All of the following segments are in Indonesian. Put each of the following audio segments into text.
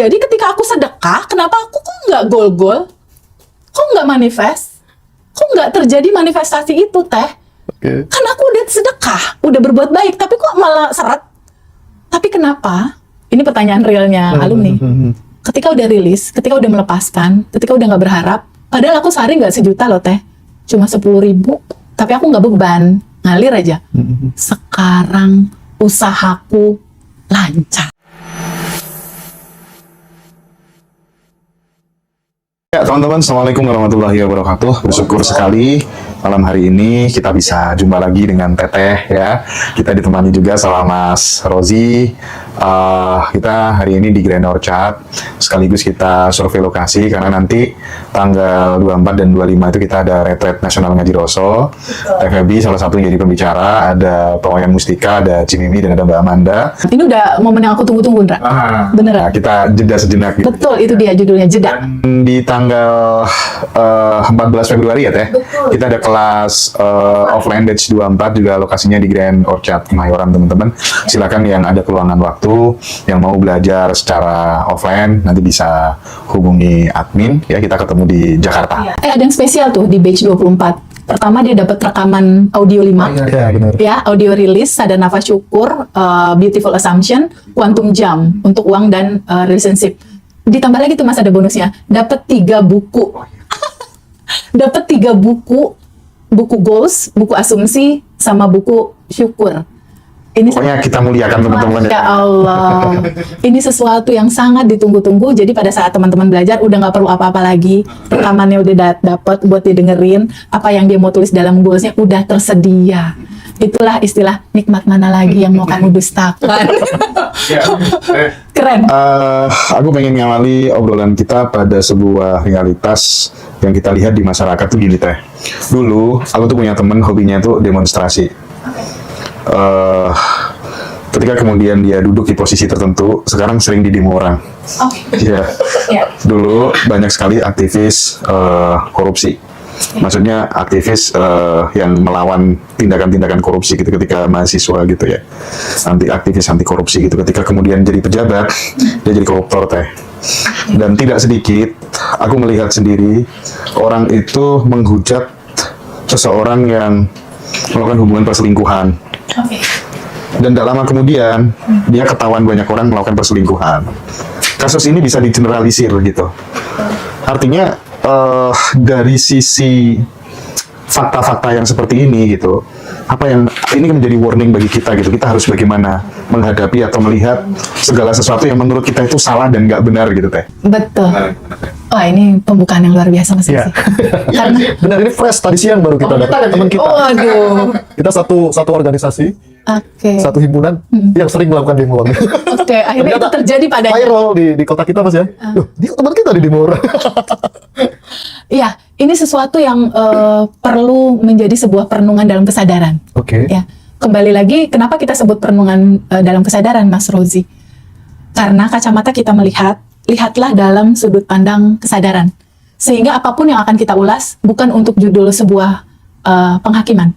Jadi ketika aku sedekah, kenapa aku kok nggak goal? Kok nggak manifest? Kok nggak terjadi manifestasi itu, Teh? Kan aku udah sedekah, udah berbuat baik, tapi kok malah seret? Tapi kenapa? Ini pertanyaan realnya alumni. Ketika udah rilis, ketika udah melepaskan, ketika udah nggak berharap, padahal aku sehari nggak sejuta loh, Teh. Cuma 10.000, tapi aku nggak beban, ngalir aja. Sekarang usahaku lancar. Ya teman-teman, Assalamualaikum warahmatullahi wabarakatuh. Bersyukur sekali malam hari ini kita bisa jumpa lagi dengan Teteh ya. Kita ditemani juga sama Mas Rozi. Kita hari ini di Grand Orchard, sekaligus kita survei lokasi karena nanti tanggal 24 dan 25 itu kita ada retret nasional Ngaji Roso. TVB salah satu yang jadi pembicara, ada Pak Wayan Mustika, ada Cimimi, dan ada Mbak Amanda. Ini udah momen yang aku tunggu-tunggu, Ndra. Beneran. Nah, kita jeda sejenak gitu. Betul, itu dia judulnya, jeda. Dan di tanggal 14 Februari ya Teh, kita ada kelas offline batch 24 juga lokasinya di Grand Orchard Kemayoran teman-teman. Silakan yang ada keluangan waktu, yang mau belajar secara offline nanti bisa hubungi admin ya, kita ketemu di Jakarta. Ada yang spesial tuh di batch 24. Pertama dia dapat rekaman audio 5. Ya, benar. Ya, audio rilis, ada nafas syukur, beautiful assumption, quantum jump untuk uang dan relationship. Ditambah lagi tuh Mas ada bonusnya, dapat 3 buku. Dapat 3 buku goals, buku asumsi, sama buku syukur. Ini pokoknya kita muliakan teman-teman ya Allah. Ini sesuatu yang sangat ditunggu-tunggu. Jadi pada saat teman-teman belajar udah nggak perlu apa-apa lagi. Rekamannya udah dapat buat didengerin. Apa yang dia mau tulis dalam goalsnya udah tersedia. Itulah istilah nikmat mana lagi yang mau kamu dustakan. Keren. Aku pengen ngawali obrolan kita pada sebuah realitas yang kita lihat di masyarakat tuh gini Teh. Dulu aku tuh punya temen hobinya tuh demonstrasi. Ketika kemudian dia duduk di posisi tertentu, sekarang sering didemo orang. Iya. Dulu banyak sekali aktivis korupsi. Maksudnya aktivis yang melawan tindakan-tindakan korupsi gitu ketika mahasiswa gitu ya. Aktivis anti korupsi gitu. Ketika kemudian jadi pejabat, dia jadi koruptor Teh. Dan tidak sedikit aku melihat sendiri orang itu menghujat seseorang yang melakukan hubungan perselingkuhan. Dan tak lama kemudian dia ketahuan banyak orang melakukan perselingkuhan. Kasus ini bisa digeneralisir gitu. Artinya dari sisi fakta-fakta yang seperti ini gitu, apa yang ini kan menjadi warning bagi kita gitu. Kita harus bagaimana menghadapi atau melihat segala sesuatu yang menurut kita itu salah dan nggak benar gitu Teh. Betul. Wah, ini pembukaan yang luar biasa Mas Rizky. Karena benar, ini fresh, tadi siang baru kita dapat teman kita. Waduh. Kita satu organisasi, satu himpunan yang sering melakukan demo. Akhirnya itu terjadi padanya. Viral di kota kita Mas ya. Loh, dia teman kita di demo orang. Iya, ini sesuatu yang perlu menjadi sebuah perenungan dalam kesadaran. Ya, kembali lagi, kenapa kita sebut perenungan dalam kesadaran, Mas Rozi? Karena kacamata kita melihat, lihatlah dalam sudut pandang kesadaran. Sehingga apapun yang akan kita ulas, bukan untuk judul sebuah penghakiman.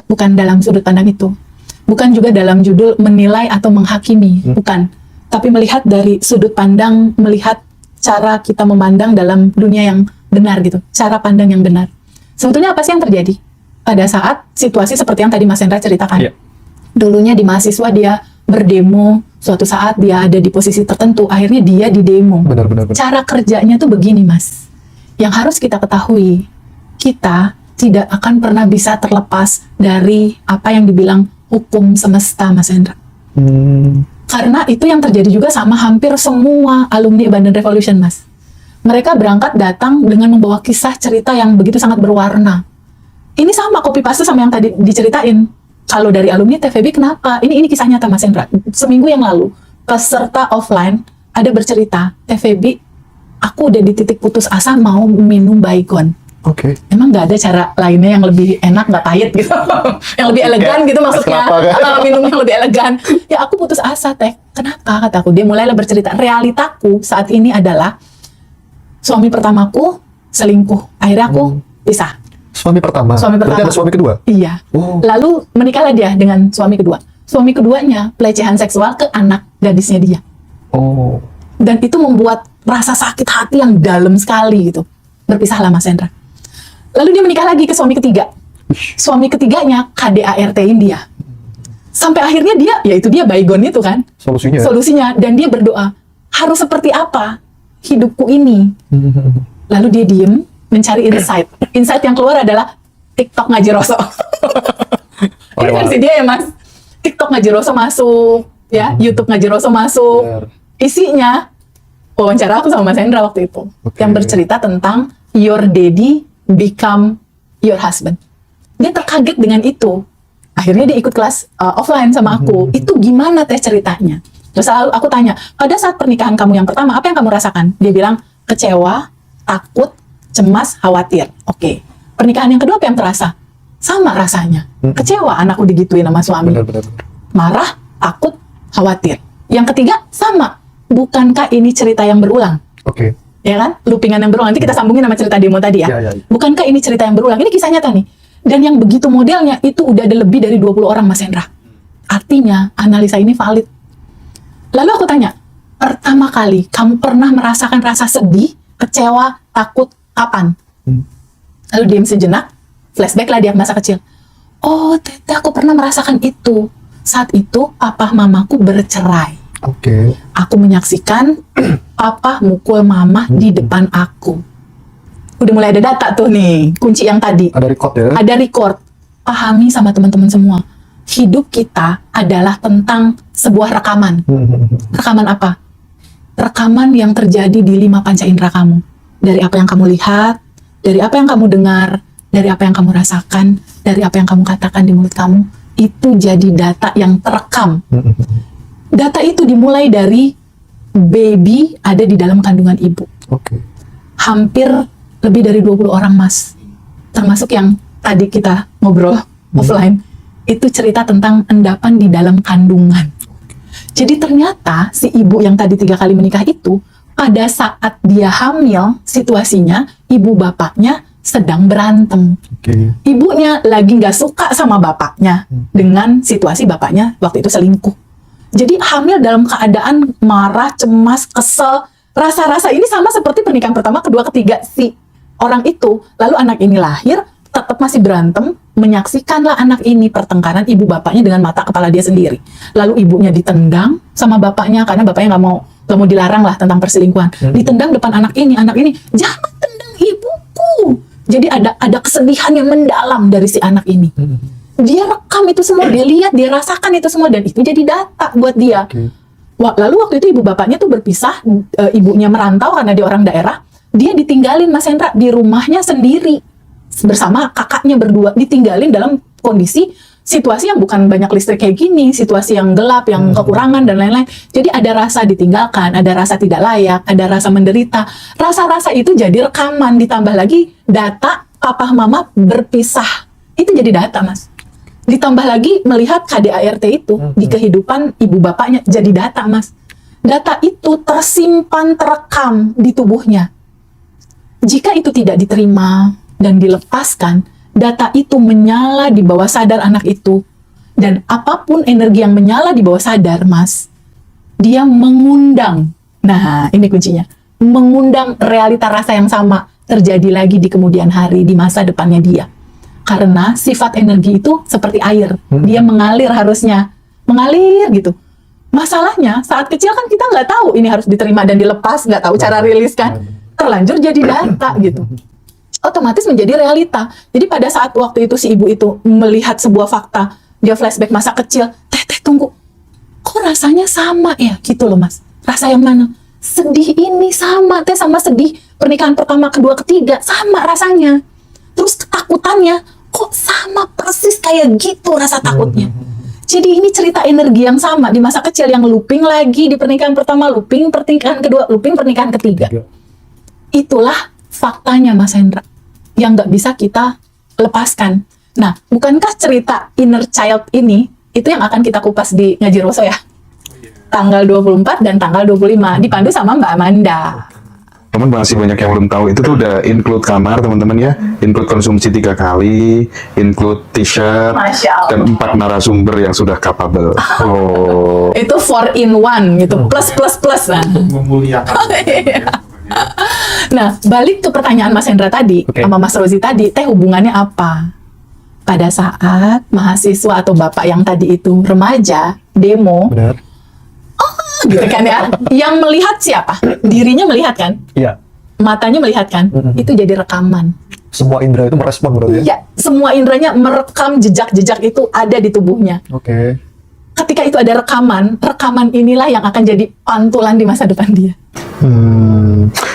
Bukan dalam sudut pandang itu. Bukan juga dalam judul menilai atau menghakimi. Bukan. Tapi melihat dari sudut pandang, melihat cara kita memandang dalam dunia yang benar gitu. Cara pandang yang benar. Sebetulnya apa sih yang terjadi? Pada saat situasi seperti yang tadi Mas Hendra ceritakan. Dulunya di mahasiswa dia berdemo, suatu saat dia ada di posisi tertentu, akhirnya dia didemo. Benar. Cara kerjanya tuh begini Mas. Yang harus kita ketahui, kita tidak akan pernah bisa terlepas dari apa yang dibilang hukum semesta Mas Hendra. Karena itu yang terjadi juga sama hampir semua alumni Abundant Revolution Mas. Mereka berangkat datang dengan membawa kisah cerita yang begitu sangat berwarna. Ini sama copy paste sama yang tadi diceritain. Kalau dari alumni TVB kenapa? Ini kisah nyata Mas Hendra. Seminggu yang lalu, peserta offline ada bercerita, TVB, aku udah di titik putus asa mau minum Baygon. Emang nggak ada cara lainnya yang lebih enak, nggak pahit gitu, yang lebih elegan gitu maksudnya, minum yang lebih elegan. Ya aku putus asa Teh. Kenapa? Kataku. Dia mulailah bercerita. Realitaku saat ini adalah suami pertamaku selingkuh. Akhirnya aku pisah. Suami pertama? Berarti ada suami kedua? Iya. Lalu menikahlah dia dengan suami kedua. Suami keduanya pelecehan seksual ke anak gadisnya dia. Dan itu membuat rasa sakit hati yang dalam sekali gitu. Berpisahlah Mas Hendra. Lalu dia menikah lagi ke suami ketiga. Suami ketiganya KDART-in dia. Sampai akhirnya dia baygon itu kan. Solusinya. Dan dia berdoa, harus seperti apa hidupku ini? Lalu dia diem, mencari insight. Insight yang keluar adalah TikTok Ngaji Roso. Ini versi dia ya Mas. TikTok Ngaji Roso masuk, ya, YouTube Ngaji Roso masuk. Isinya wawancara aku sama Mas Hendra waktu itu, yang bercerita tentang your daddy become your husband. Dia terkaget dengan itu. Akhirnya dia ikut kelas offline sama aku. Itu gimana teh ceritanya? Terus aku tanya, pada saat pernikahan kamu yang pertama, apa yang kamu rasakan? Dia bilang, kecewa, takut, cemas, khawatir. Oke. Pernikahan yang kedua apa yang terasa? Sama rasanya. Kecewa, anakku digituin sama suami. Marah, takut, khawatir. Yang ketiga, sama. Bukankah ini cerita yang berulang? Ya kan? Loopingan yang berulang. Nanti kita sambungin sama cerita demo tadi ya. Bukankah ini cerita yang berulang? Ini kisah nyata nih. Dan yang begitu modelnya, itu udah ada lebih dari 20 orang Mas Hendra. Artinya, analisa ini valid. Lalu aku tanya, pertama kali kamu pernah merasakan rasa sedih, kecewa, takut, kapan? Lalu diam sejenak, flashback lah dia masa kecil. Oh, Tete, aku pernah merasakan itu. Saat itu, papa mamaku bercerai. Aku menyaksikan papa mukul mama di depan aku. Udah mulai ada data tuh nih, kunci yang tadi. Ada record ya? Ada record. Pahami sama teman-teman semua. Hidup kita adalah tentang sebuah rekaman. Rekaman apa? Rekaman yang terjadi di 5 panca indera kamu. Dari apa yang kamu lihat, dari apa yang kamu dengar, dari apa yang kamu rasakan, dari apa yang kamu katakan di mulut kamu. Itu jadi data yang terekam. Data itu dimulai dari baby ada di dalam kandungan ibu. Hampir lebih dari 20 orang Mas. Termasuk yang tadi kita ngobrol offline. Itu cerita tentang endapan di dalam kandungan. Jadi ternyata si ibu yang tadi 3 kali menikah itu, pada saat dia hamil, situasinya ibu bapaknya sedang berantem. Ibunya lagi nggak suka sama bapaknya dengan situasi bapaknya waktu itu selingkuh. Jadi hamil dalam keadaan marah, cemas, kesel. Rasa-rasa ini sama seperti pernikahan pertama, kedua, ketiga si orang itu. Lalu anak ini lahir, tetap masih berantem, menyaksikanlah anak ini pertengkaran ibu bapaknya dengan mata kepala dia sendiri. Lalu ibunya ditendang sama bapaknya, karena bapaknya nggak mau dilarang lah tentang perselingkuhan. Ditendang depan anak ini, jangan tendang ibuku. Jadi ada kesedihan yang mendalam dari si anak ini. Dia rekam itu semua, dia lihat, dia rasakan itu semua, dan itu jadi data buat dia. Lalu waktu itu ibu bapaknya tuh berpisah, ibunya merantau karena dia orang daerah, dia ditinggalin Mas Hendra di rumahnya sendiri bersama kakaknya berdua, ditinggalin dalam kondisi situasi yang bukan banyak listrik kayak gini, situasi yang gelap, yang kekurangan dan lain-lain. Jadi ada rasa ditinggalkan, ada rasa tidak layak, ada rasa menderita. Rasa-rasa itu jadi rekaman, ditambah lagi data papa mama berpisah. Itu jadi data Mas. Ditambah lagi melihat KDART itu di kehidupan ibu bapaknya jadi data Mas. Data itu tersimpan, terekam di tubuhnya. Jika itu tidak diterima dan dilepaskan, data itu menyala di bawah sadar anak itu. Dan apapun energi yang menyala di bawah sadar Mas, dia mengundang. Nah, ini kuncinya. Mengundang realita rasa yang sama terjadi lagi di kemudian hari, di masa depannya dia. Karena sifat energi itu seperti air. Dia mengalir harusnya. Mengalir gitu. Masalahnya saat kecil kan kita nggak tahu ini harus diterima dan dilepas. Nggak tahu cara rilis kan. Terlanjur jadi data gitu. Otomatis menjadi realita. Jadi pada saat waktu itu si ibu itu melihat sebuah fakta. Dia flashback masa kecil. Teh tunggu. Kok rasanya sama ya? Gitu loh Mas. Rasa yang mana? Sedih ini sama. Teh sama sedih. Pernikahan pertama, kedua, ketiga. Sama rasanya. Terus ketakutannya kok sama persis kayak gitu rasa takutnya. Jadi ini cerita energi yang sama di masa kecil yang looping lagi di pernikahan pertama, looping pernikahan kedua, looping pernikahan ketiga. Itulah faktanya Mas Hendra yang nggak bisa kita lepaskan. Nah, bukankah cerita inner child ini itu yang akan kita kupas di Ngaji Roso ya? Tanggal 24 dan tanggal 25 dipandu sama Mbak Amanda. Teman masih banyak yang belum tahu, itu tuh udah include kamar teman-teman ya, include konsumsi 3 kali, include t-shirt, dan 4 narasumber yang sudah capable. Oh, Itu 4 in 1 gitu, plus. Memuliakan. Nah, balik ke pertanyaan Mas Hendra tadi, sama Mas Rozi tadi, teh hubungannya apa? Pada saat mahasiswa atau bapak yang tadi itu remaja, demo, Benar. gitu kan ya, yang melihat siapa? Dirinya melihat kan? Iya. Matanya melihat kan? Itu jadi rekaman. Semua indera itu merespon berarti ya? Ya, semua indranya merekam jejak-jejak itu ada di tubuhnya. Oke. Ketika itu ada rekaman inilah yang akan jadi pantulan di masa depan dia.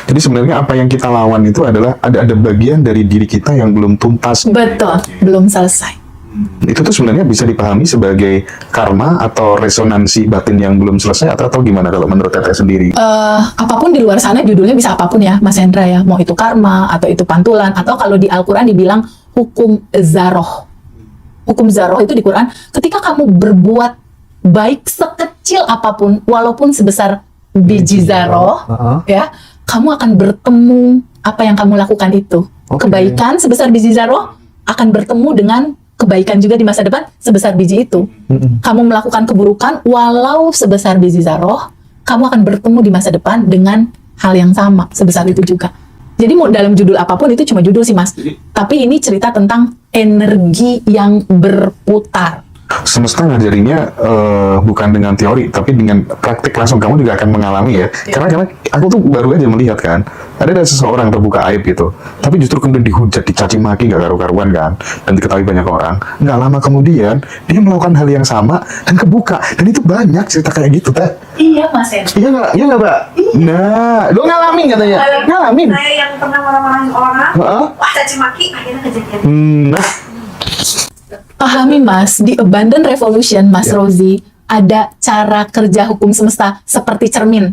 jadi sebenarnya apa yang kita lawan itu adalah ada bagian dari diri kita yang belum tuntas. Betul, belum selesai. Itu tuh sebenarnya bisa dipahami sebagai karma atau resonansi batin yang belum selesai atau gimana kalau menurut Teteh sendiri? Apapun di luar sana judulnya bisa apapun ya, Mas Hendra ya. Mau itu karma atau itu pantulan atau kalau di Al-Quran dibilang hukum zaroh. Hukum zaroh itu di Quran, ketika kamu berbuat baik sekecil apapun, walaupun sebesar biji zaroh, ya, kamu akan bertemu apa yang kamu lakukan itu. Kebaikan sebesar biji zaroh akan bertemu dengan kebaikan juga di masa depan sebesar biji itu. Kamu melakukan keburukan walau sebesar biji zaroh, kamu akan bertemu di masa depan dengan hal yang sama sebesar itu juga. Jadi mau dalam judul apapun itu cuma judul sih Mas. Tapi ini cerita tentang energi yang berputar. Semesta ngajarinya bukan dengan teori, tapi dengan praktik langsung kamu juga akan mengalami ya. Karena aku tuh baru aja melihat kan, ada seseorang terbuka aib gitu, tapi justru kemudian dihujat, dicaci maki nggak karu-karuan kan, dan diketahui banyak orang. Nggak lama kemudian dia melakukan hal yang sama dan kebuka, dan itu banyak cerita kayak gitu Teh. Iya Mas Hendra. Iya nggak Mbak? Nah, lo ngalamin katanya? Ngalamin? Saya yang pernah marah-marahin orang, wah caci maki, akhirnya kejadian. Nah, Pahami Mas, di Abundant Revolution, Mas Rozi, ada cara kerja hukum semesta seperti cermin.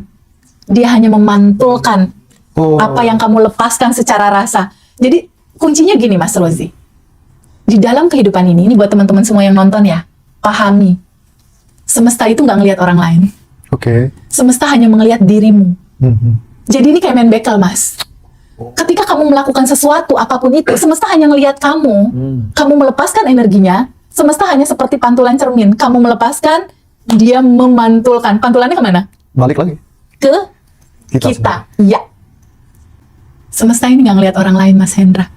Dia hanya memantulkan apa yang kamu lepaskan secara rasa. Jadi kuncinya gini Mas Rozi, di dalam kehidupan ini buat teman-teman semua yang nonton ya, pahami, semesta itu nggak ngelihat orang lain. Semesta hanya melihat dirimu. Jadi ini kayak main bekel Mas. Ketika kamu melakukan sesuatu apapun itu, semesta hanya ngelihat kamu. Kamu melepaskan energinya, semesta hanya seperti pantulan cermin. Kamu melepaskan, dia memantulkan. Pantulannya kemana? Balik lagi Ke kita. Ya. Semesta ini nggak ngelihat orang lain Mas Hendra.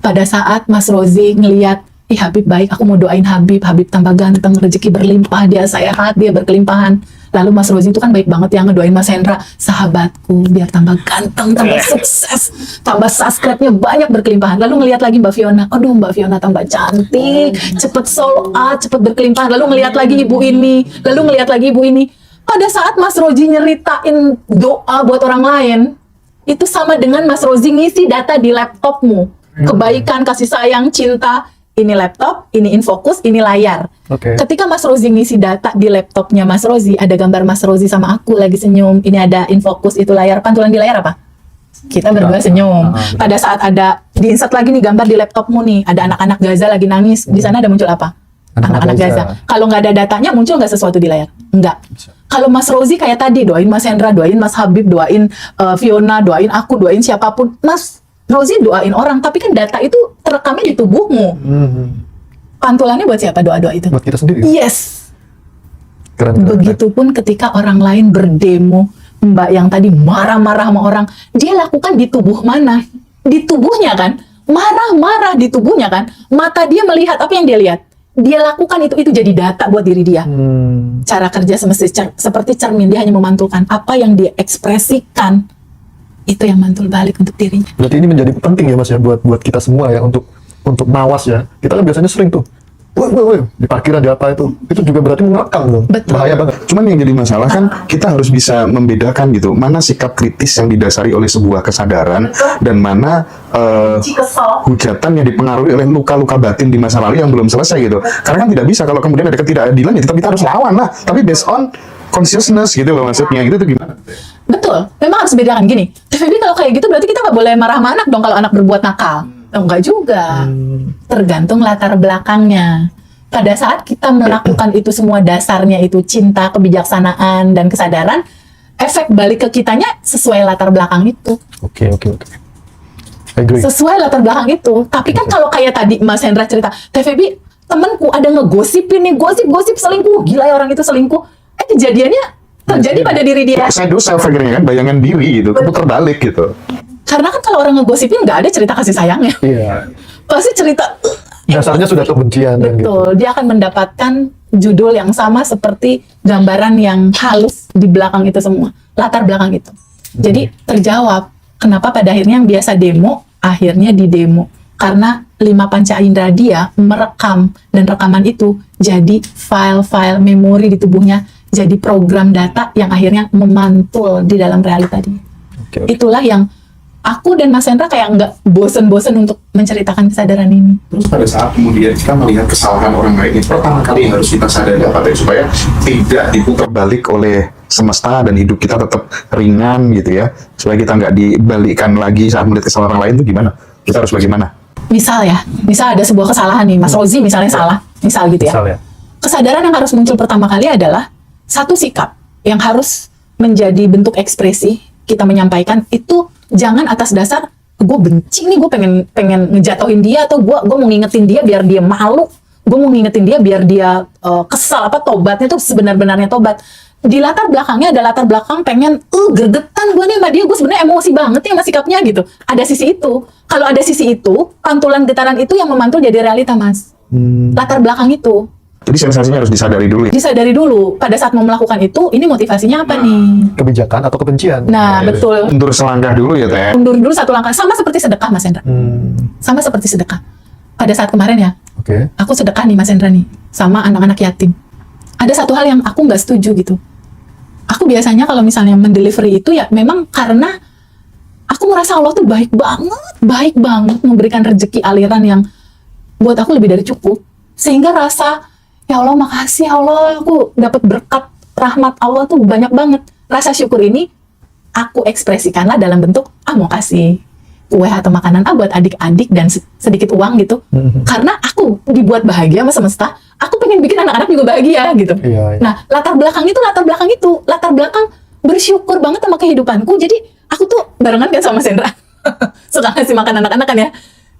Pada saat Mas Rozi ngelihat, ih Habib baik, aku mau doain Habib tambah ganteng, rezeki berlimpah, dia sehat, dia berkelimpahan. Lalu Mas Rozi itu kan baik banget yang ngedoain Mas Hendra, sahabatku biar tambah ganteng, tambah sukses, tambah subscribe-nya banyak, berkelimpahan. Lalu ngelihat lagi Mbak Fiona, aduh Mbak Fiona tambah cantik, cepet sold out, cepet berkelimpahan. Lalu ngelihat lagi ibu ini, lalu ngelihat lagi ibu ini. Pada saat Mas Rozi nyeritain doa buat orang lain, itu sama dengan Mas Rozi ngisi data di laptopmu. Kebaikan, kasih sayang, cinta. Ini laptop, ini infocus, ini layar. Ketika Mas Rozi ngisi data di laptopnya Mas Rozi, ada gambar Mas Rozi sama aku lagi senyum. Ini ada infocus, itu layar. Pantulan di layar apa? Kita berdua senyum. Pada saat ada di-insert lagi nih gambar di laptopmu nih, ada anak-anak Gaza lagi nangis. Di sana ada muncul apa? Anak-anak Gaza. Kalau nggak ada datanya, muncul nggak sesuatu di layar? Enggak. Kalau Mas Rozi kayak tadi, doain Mas Hendra, doain Mas Habib, doain Fiona, doain aku, doain siapapun. Mas Rozi doain orang, tapi kan data itu terekamnya di tubuhmu. Pantulannya buat siapa doa-doa itu? buat kita sendiri. Yes. Keren. Begitupun ketika orang lain berdemo, Mbak yang tadi marah-marah sama orang, dia lakukan di tubuh mana? Di tubuhnya kan? Marah-marah di tubuhnya kan? Mata dia melihat apa yang dia lihat? Dia lakukan itu jadi data buat diri dia. Cara kerja seperti cermin, dia hanya memantulkan apa yang dia ekspresikan. Itu yang mantul balik untuk dirinya. Berarti ini menjadi penting ya Mas ya buat kita semua ya untuk mawas ya. Kita kan biasanya sering tuh, woi, di parkiran di apa itu juga berarti merekam dong. Betul. Bahaya banget. cuman yang jadi masalah kan kita harus bisa membedakan gitu, mana sikap kritis yang didasari oleh sebuah kesadaran dan mana hujatan yang dipengaruhi oleh luka-luka batin di masa lalu yang belum selesai gitu. Karena kan tidak bisa kalau kemudian ada ketidakadilan ya tetap kita harus lawan lah. Tapi based on consciousness gitu loh maksudnya. Gitu tuh gimana? Betul, memang harus bedakan gini. TVB kalau kayak gitu berarti kita nggak boleh marah sama anak dong kalau anak berbuat nakal. Enggak juga. Tergantung latar belakangnya. Pada saat kita melakukan itu semua dasarnya itu cinta, kebijaksanaan, dan kesadaran, efek balik ke kitanya sesuai latar belakang itu. Oke. Agree. Sesuai latar belakang itu. Tapi kan kalau kayak tadi Mas Hendra cerita, TVB temenku ada ngegosipin nih, gosip selingkuh, gila ya orang itu selingkuh. Kejadiannya terjadi pada diri dia. Saya dulu self-agree kan, bayangan diri gitu, putar balik gitu. Karena kan kalau orang ngegosipin nggak ada cerita kasih sayangnya. Iya. Pasti cerita Dasarnya sudah kebencian dan gitu. betul. Dia akan mendapatkan judul yang sama seperti gambaran yang halus di belakang itu semua, latar belakang itu. Jadi terjawab kenapa pada akhirnya yang biasa demo akhirnya di demo karena 5 panca indera dia merekam, dan rekaman itu jadi file-file memori di tubuhnya, jadi program data yang akhirnya memantul di dalam realita dia. Oke. Itulah yang aku dan Mas Hendra kayak nggak bosen-bosen untuk menceritakan kesadaran ini. Terus pada saat kemudian kita melihat kesalahan orang lain, ini pertama kali yang harus kita sadari apa tadi, supaya tidak diputar balik oleh semesta dan hidup kita tetap ringan gitu ya, supaya kita nggak dibalikkan lagi saat melihat kesalahan orang lain itu gimana? Kita harus bagaimana? Misal ada sebuah kesalahan nih, Mas Rozi misalnya salah, misal gitu ya. Misal ya. Kesadaran yang harus muncul pertama kali adalah satu sikap yang harus menjadi bentuk ekspresi kita menyampaikan itu jangan atas dasar gue benci nih, gue pengen ngejatuhin dia, atau gue mau ngingetin dia biar dia malu, gue mau ngingetin dia biar dia kesal, tobatnya tuh sebenar-benarnya tobat. Di latar belakangnya ada latar belakang pengen gregetan gue nih sama dia, gue sebenarnya emosi banget nih sama sikapnya gitu. Ada sisi itu. Kalau ada sisi itu, pantulan getaran itu yang memantul jadi realita, Mas. Latar belakang itu Jadi sensasinya harus disadari dulu ya. disadari dulu. Pada saat mau melakukan itu, ini motivasinya apa nih? Kebijakan atau kebencian. Nah, betul. Mundur selangkah dulu ya Teh. Mundur dulu satu langkah. Sama seperti sedekah, Mas Hendra. Sama seperti sedekah. Pada saat kemarin ya, Oke. aku sedekah nih Mas Hendra nih, sama anak-anak yatim. Ada satu hal yang aku nggak setuju gitu. Aku biasanya kalau misalnya mendelivery itu ya memang karena aku merasa Allah tuh baik banget memberikan rezeki aliran yang buat aku lebih dari cukup. Sehingga rasa, ya Allah makasih ya Allah, aku dapat berkat rahmat Allah tuh banyak banget. Rasa syukur ini aku ekspresikanlah dalam bentuk, mau kasih kue atau makanan buat adik-adik dan sedikit uang gitu. Karena aku dibuat bahagia sama semesta, aku pengen bikin anak-anak juga bahagia gitu. Iya. Nah, latar belakang bersyukur banget sama kehidupanku. Jadi aku tuh barengan kan sama Sendra, suka ngasih makan anak-anak kan ya.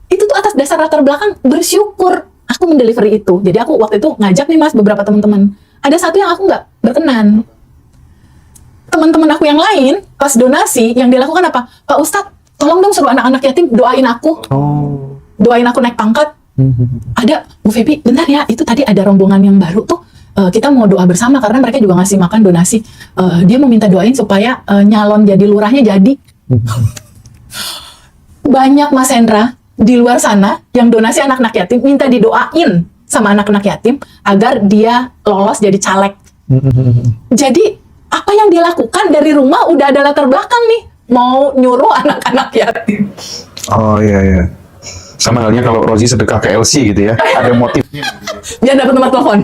Itu tuh atas dasar latar belakang bersyukur aku mendelivery itu. Jadi aku waktu itu ngajak nih Mas beberapa teman-teman. Ada satu yang aku nggak berkenan. Teman-teman aku yang lain pas donasi yang dilakukan apa? Pak Ustadz, tolong dong suruh anak-anak yatim doain aku. Doain aku naik pangkat. Ada, Bu Febi, bentar ya, itu tadi ada rombongan yang baru tuh. Kita mau doa bersama karena mereka juga ngasih makan donasi. Dia mau minta doain supaya nyalon jadi lurahnya jadi. Banyak Mas Hendra di luar sana yang donasi anak-anak yatim minta didoain sama anak-anak yatim agar dia lolos jadi caleg. Jadi apa yang dilakukan dari rumah udah ada latar belakang nih, mau nyuruh anak-anak yatim. Oh iya. Sama halnya kalau Rozi sedekah ke LC gitu ya, ada motifnya. Biar dapat nomor telepon.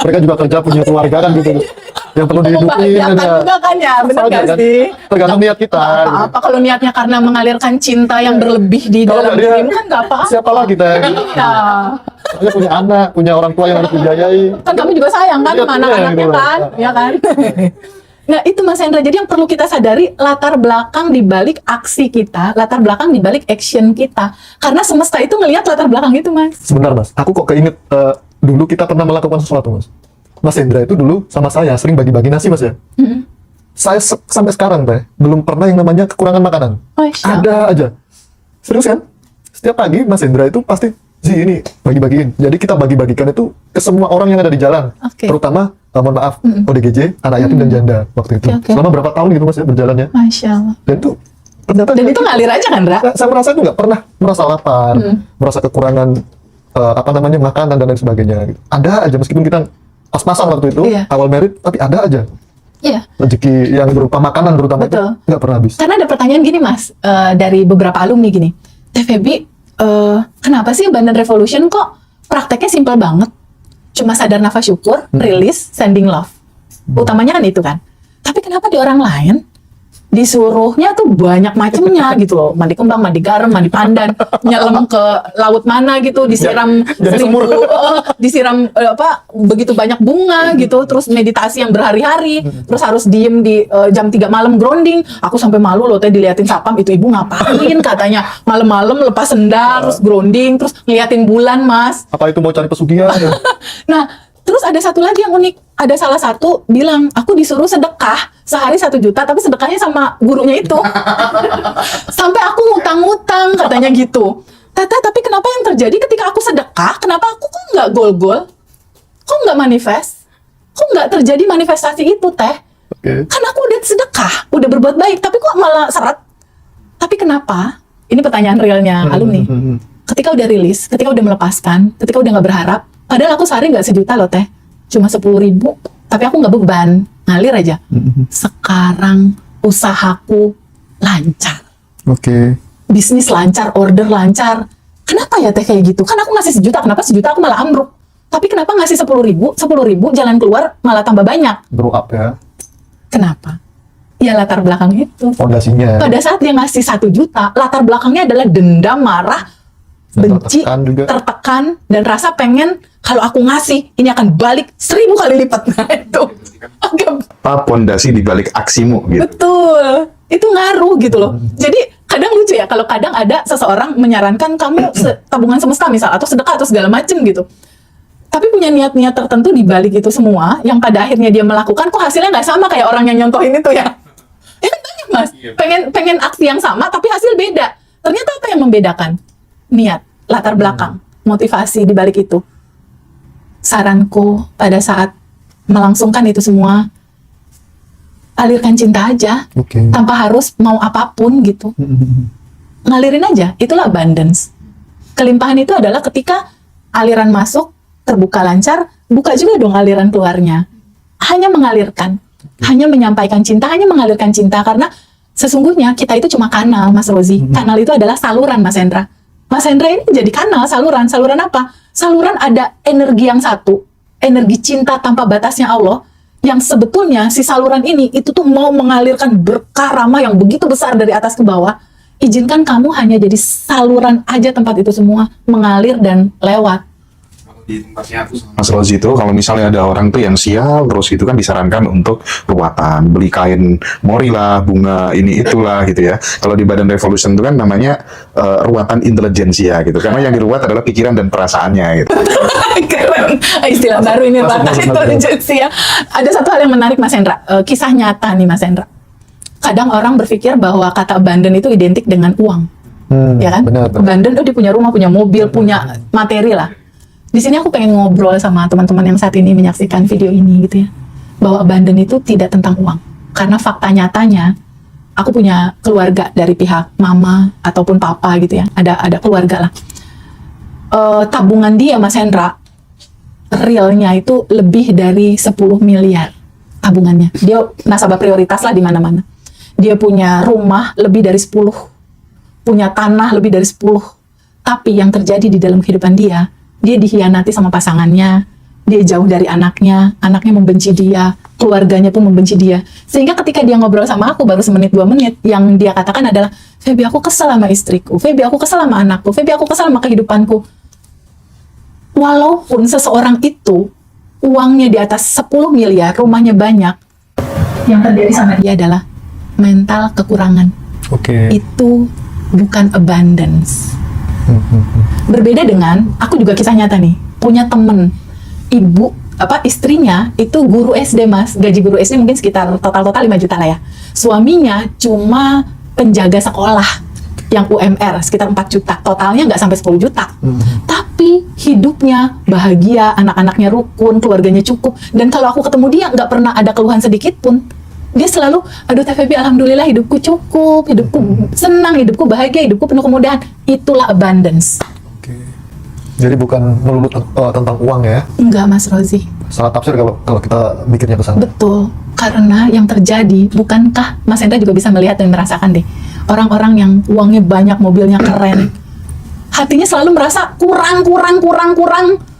Mereka juga kerja punya keluarga kan gitu. Yang perlu dihidupin Membahagiakan juga kan ya, benar Soalnya gak kan, sih? tergantung niat kita. Apa kalau niatnya karena mengalirkan cinta yang berlebih di Kalau dalam nggak dia, dirimu kan gak apa-apa. siapa lagi Teh? Iya. Soalnya punya anak, punya orang tua yang harus dibiayai. Kan kamu juga sayang kan Iya, sama iya, anak-anaknya gitu. kan, ya kan? Nah itu Mas Hendra, jadi yang perlu kita sadari latar belakang dibalik aksi kita, latar belakang dibalik action kita. Karena semesta itu ngelihat latar belakang itu Mas. Sebentar Mas, aku kok keinget dulu kita pernah melakukan sesuatu Mas. Mas Hendra itu dulu sama saya sering bagi-bagi nasi Mas ya. Saya sampai sekarang Teh belum pernah yang namanya kekurangan makanan. Ada aja. Serius kan? Setiap pagi Mas Hendra itu pasti ini bagi-bagiin. Jadi kita bagi-bagikan itu ke semua orang yang ada di jalan. Oke. Terutama mohon maaf ODGJ, anak yatim dan janda waktu itu. Oke. Selama berapa tahun gitu Mas ya berjalannya. Masya Allah. Dan itu ternyata Dan itu ngalir aja kan, Ra? saya merasa itu nggak pernah merasa lapar, merasa kekurangan makanan dan lain sebagainya. Gitu. Ada aja meskipun kita pas-pasan waktu itu Iya. awal merit, tapi ada aja Iya. rezeki yang berupa makanan terutama itu Betul. nggak pernah habis. Karena ada pertanyaan gini Mas, dari beberapa alumni gini, Teh Febi, kenapa sih Bandan Revolution kok prakteknya simpel banget? Cuma sadar nafas syukur, release, sending love. Utamanya kan itu kan. Tapi kenapa di orang lain, disuruhnya tuh banyak macemnya gitu loh. Mandi kembang, mandi garam, mandi pandan, nyelam ke laut mana gitu, disiram Jadi sumur. disiram begitu banyak bunga gitu, terus meditasi yang berhari-hari, terus harus diem di jam 3 malam grounding. Aku sampai malu loh teh diliatin sapam, itu ibu ngapain katanya malam-malam lepas sendal terus grounding terus ngeliatin bulan Mas. Apa itu mau cari pesugihan? Nah, terus ada satu lagi yang unik. Ada salah satu bilang, aku disuruh sedekah sehari 1 juta, tapi sedekahnya sama gurunya itu. Sampai aku ngutang-ngutang, katanya gitu. Tete, tapi kenapa yang terjadi ketika aku sedekah, kenapa aku kok nggak gol-gol? Kok nggak manifest? Kok nggak terjadi manifestasi itu, Teh? Kan aku udah sedekah, udah berbuat baik, tapi kok malah seret? Tapi kenapa? Ini pertanyaan realnya alumni. Ketika udah rilis, ketika udah melepaskan, ketika udah nggak berharap, padahal aku sehari nggak 1 juta loh Teh, cuma 10.000, tapi aku nggak beban, ngalir aja. Sekarang usahaku lancar, bisnis lancar, order lancar. Kenapa ya Teh kayak gitu? Kan aku ngasih 1 juta, kenapa 1 juta aku malah ambruk? Tapi kenapa ngasih 10.000 jalan keluar malah tambah banyak? Grow up ya. Kenapa? Ya latar belakang itu. Fondasinya. Pada saat dia ngasih 1 juta, latar belakangnya adalah dendam, marah, benci, tertekan, dan rasa pengen kalau aku ngasih ini akan balik 1000 kali lipat. Nah itu apa pondasi di balik aksimu gitu. Betul, itu ngaruh gitu loh. Jadi kadang lucu ya kalau kadang ada seseorang menyarankan kamu tabungan semesta misal, atau sedekah atau segala macem gitu, tapi punya niat-niat tertentu di balik itu semua, yang pada akhirnya dia melakukan kok hasilnya nggak sama kayak orang yang nyontohin itu ya. Ya kan banyak Mas, pengen aksi yang sama tapi hasil beda. Ternyata apa yang membedakan? Niat, latar belakang, motivasi di balik itu. Saranku pada saat melangsungkan itu semua, alirkan cinta aja, tanpa harus mau apapun gitu. Ngalirin aja, itulah abundance. Kelimpahan itu adalah ketika aliran masuk, terbuka lancar, buka juga dong aliran keluarnya. Hanya mengalirkan, hanya menyampaikan cinta, hanya mengalirkan cinta, karena sesungguhnya kita itu cuma kanal, Mas Rozi. Kanal itu adalah saluran, Mas Hendra. Mas Hendra ini jadi kanal, saluran. Saluran apa? Saluran ada energi yang satu, energi cinta tanpa batasnya Allah, yang sebetulnya si saluran ini itu tuh mau mengalirkan berkah rahmah yang begitu besar dari atas ke bawah. Izinkan kamu hanya jadi saluran aja tempat itu semua mengalir dan lewat. Di tempatnya aku sama Mas Rozi itu, kalau misalnya ada orang tuh yang sial terus gitu kan, disarankan untuk ruatan, beli kain mori lah, bunga ini itulah gitu ya. Kalau di Badan Revolution itu kan namanya ruatan intelijensia gitu, karena yang diruat adalah pikiran dan perasaannya gitu. Keren, istilah baru ini, ruatan intelijensia. Ada satu hal yang menarik Mas Hendra, kisah nyata nih Mas Hendra. Kadang orang berpikir bahwa kata abundant itu identik dengan uang, ya kan? Abundant, dia punya rumah, punya mobil, punya materi lah. Di sini aku pengen ngobrol sama teman-teman yang saat ini menyaksikan video ini gitu ya, bahwa abundant itu tidak tentang uang. Karena fakta nyatanya, aku punya keluarga dari pihak mama ataupun papa gitu ya, ada keluarga lah. Tabungan dia Mas Hendra, realnya itu lebih dari 10 miliar tabungannya. Dia nasabah prioritas lah di mana-mana. Dia punya rumah lebih dari 10, punya tanah lebih dari 10. Tapi yang terjadi di dalam kehidupan dia dikhianati sama pasangannya, dia jauh dari anaknya membenci dia, keluarganya pun membenci dia. Sehingga ketika dia ngobrol sama aku baru 1-2 menit, yang dia katakan adalah, Feby aku kesel sama istriku, Feby aku kesel sama anakku, Feby aku kesel sama kehidupanku. Walaupun seseorang itu uangnya di atas 10 miliar, rumahnya banyak, yang terjadi sama dia adalah mental kekurangan. Itu bukan abundance. Berbeda dengan, aku juga kisah nyata nih, punya temen, istrinya itu guru SD Mas, gaji guru SD mungkin sekitar total 5 juta lah ya. Suaminya cuma penjaga sekolah yang UMR sekitar 4 juta, totalnya nggak sampai 10 juta. Tapi hidupnya bahagia, anak-anaknya rukun, keluarganya cukup, dan kalau aku ketemu dia nggak pernah ada keluhan sedikit pun. Dia selalu, aduh Teh Feby, alhamdulillah hidupku cukup, hidupku senang, hidupku bahagia, hidupku penuh kemudahan. Itulah abundance. Jadi bukan melulu tentang uang ya? Enggak Mas Rozi. Salah tafsir kalau kita mikirnya ke sana. Betul, karena yang terjadi, bukankah Mas Hendra juga bisa melihat dan merasakan deh, orang-orang yang uangnya banyak, mobilnya keren, hatinya selalu merasa kurang.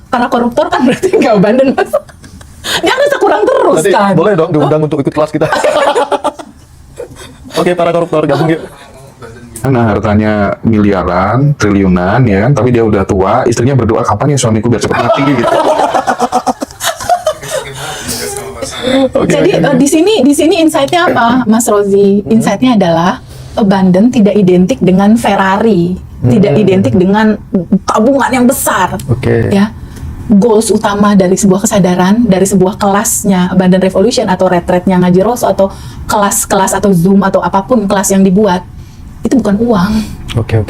Para koruptor kan berarti nggak abundant Mas. Dia ngerasa kurang terus. Nanti, kan? Boleh dong diundang untuk ikut kelas kita. Oke, para koruptor gabung yuk. Karena hartanya miliaran, triliunan, ya kan? Tapi dia udah tua, istrinya berdoa kapan ya suamiku biar cepat mati gitu. Jadi di sini insight-nya apa, Mas Rozi? Insight-nya adalah abundant tidak identik dengan Ferrari, tidak identik dengan tabungan yang besar. Oke. Ya, goals utama dari sebuah kesadaran, dari sebuah kelasnya Abundant Revolution atau retreatnya Ngaji Rosso atau kelas-kelas atau Zoom atau apapun kelas yang dibuat, itu bukan uang. Oke.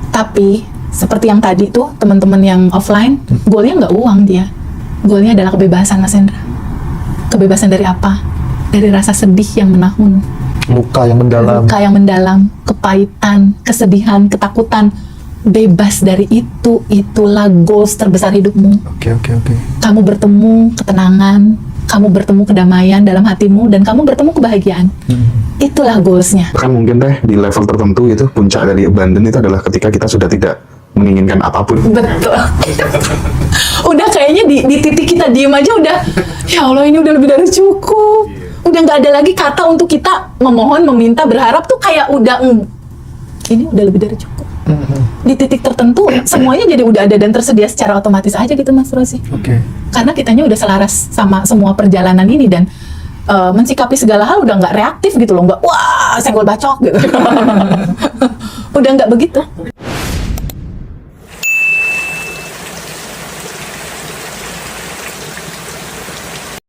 Tapi seperti yang tadi tuh teman-teman yang offline, goalnya nggak uang dia, goalnya adalah kebebasan, Mas Hendra. Kebebasan dari apa? Dari rasa sedih yang menahun, Luka yang mendalam. luka yang mendalam, kepahitan, kesedihan, ketakutan. Bebas dari itu, itulah goals terbesar hidupmu. Oke. Kamu bertemu ketenangan, kamu bertemu kedamaian dalam hatimu, dan kamu bertemu kebahagiaan. Itulah goalsnya. Bahkan mungkin teh di level tertentu itu puncak dari abundant itu adalah ketika kita sudah tidak menginginkan apapun. Betul. Udah kayaknya di titik kita diem aja udah, ya Allah ini udah lebih dari cukup. Udah nggak ada lagi kata untuk kita memohon, meminta, berharap tuh kayak udah, ini udah lebih dari cukup. Di titik tertentu semuanya jadi udah ada dan tersedia secara otomatis aja gitu, Mas Rosi. Oke. Karena kitanya udah selaras sama semua perjalanan ini dan mensikapi segala hal udah nggak reaktif gitu loh, nggak wah senggol bacok gitu. Udah nggak begitu.